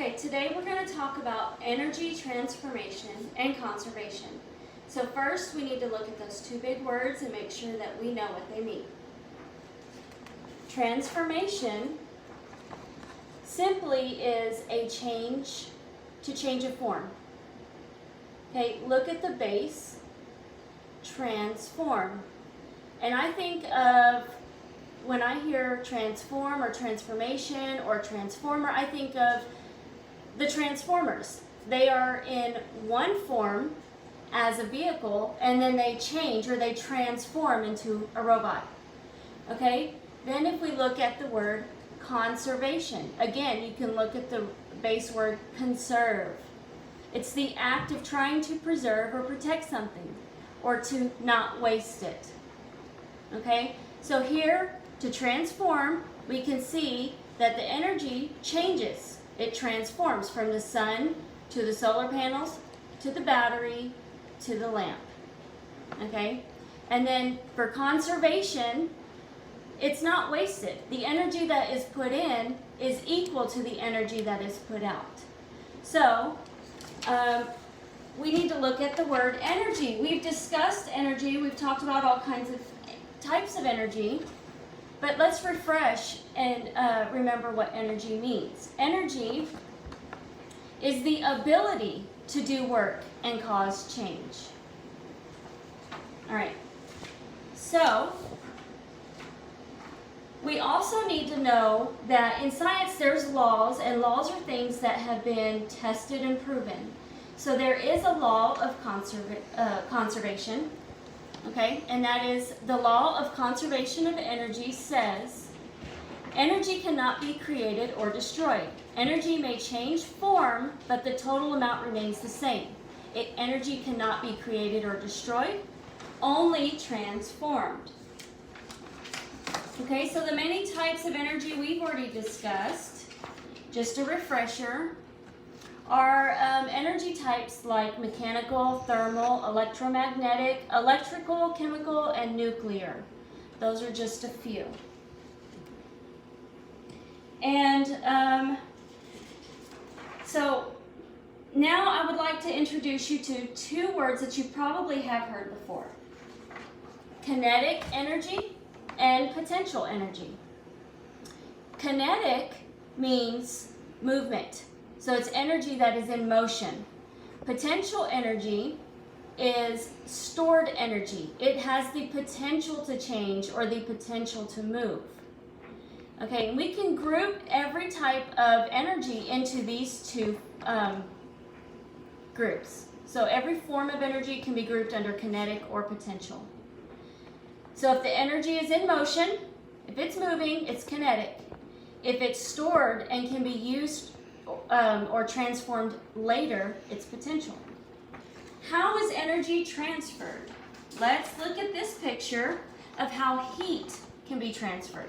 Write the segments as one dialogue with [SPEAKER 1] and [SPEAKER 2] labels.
[SPEAKER 1] Okay, today we're going to talk about energy transformation and conservation. So first we need to look at those two big words and make sure that we know what they mean. Transformation simply is a change of form. Okay, look at the base, transform. And I think of, when I hear transform or transformation or transformer, I think of the Transformers. They are in one form as a vehicle, and then they change or they transform into a robot. Okay? Then if we look at the word conservation, again, you can look at the base word conserve. It's the act of trying to preserve or protect something, or to not waste it. Okay? So here, to transform, we can see that the energy changes. It transforms from the sun to the solar panels, to the battery, to the lamp. Okay? And then for conservation, it's not wasted. The energy that is put in is equal to the energy that is put out. So, we need to look at the word energy. We've discussed energy. We've talked about all kinds of types of energy. But let's refresh and remember what energy means. Energy is the ability to do work and cause change. All right. So, we also need to know that in science there's laws, and laws are things that have been tested and proven. So there is a law of conservation. Okay, and that is the law of conservation of energy says energy cannot be created or destroyed. Energy may change form, but the total amount remains the same. Energy cannot be created or destroyed, only transformed. Okay, so the many types of energy we've already discussed, just a refresher, are energy types like mechanical, thermal, electromagnetic, electrical, chemical, and nuclear. Those are just a few. And so now I would like to introduce you to two words that you probably have heard before. Kinetic energy and potential energy. Kinetic means movement. So it's energy that is in motion. Potential energy is stored energy. It has the potential to change or the potential to move. Okay, and we can group every type of energy into these two groups. So every form of energy can be grouped under kinetic or potential. So if the energy is in motion, if it's moving, it's kinetic. If it's stored and can be used or transformed later, it's potential. How is energy transferred? Let's look at this picture of how heat can be transferred.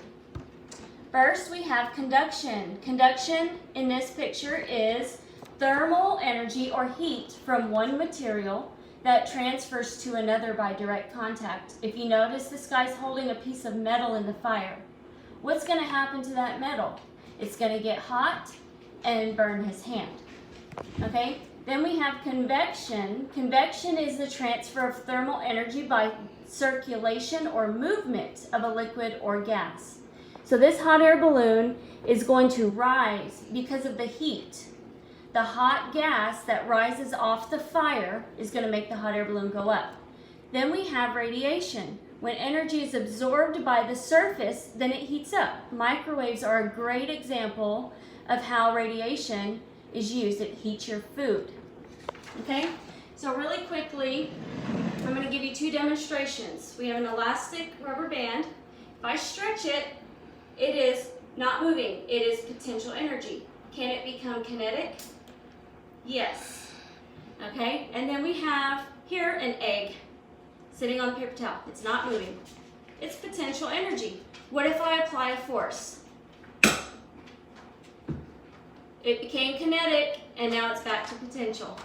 [SPEAKER 1] First, we have conduction. Conduction in this picture is thermal energy or heat from one material that transfers to another by direct contact. If you notice, this guy's holding a piece of metal in the fire. What's going to happen to that metal? It's going to get hot and burn his hand. Okay? Then we have convection. Convection is the transfer of thermal energy by circulation or movement of a liquid or gas. So this hot air balloon is going to rise because of the heat. The hot gas that rises off the fire is going to make the hot air balloon go up. Then we have radiation. When energy is absorbed by the surface, then it heats up. Microwaves are a great example of how radiation is used. It heats your food. Okay? So really quickly, I'm going to give you two demonstrations. We have an elastic rubber band. If I stretch it, it is not moving. It is potential energy. Can it become kinetic? Yes. Okay? And then we have here an egg sitting on a paper towel. It's not moving. It's potential energy. What if I apply a force? It became kinetic, and now it's back to potential.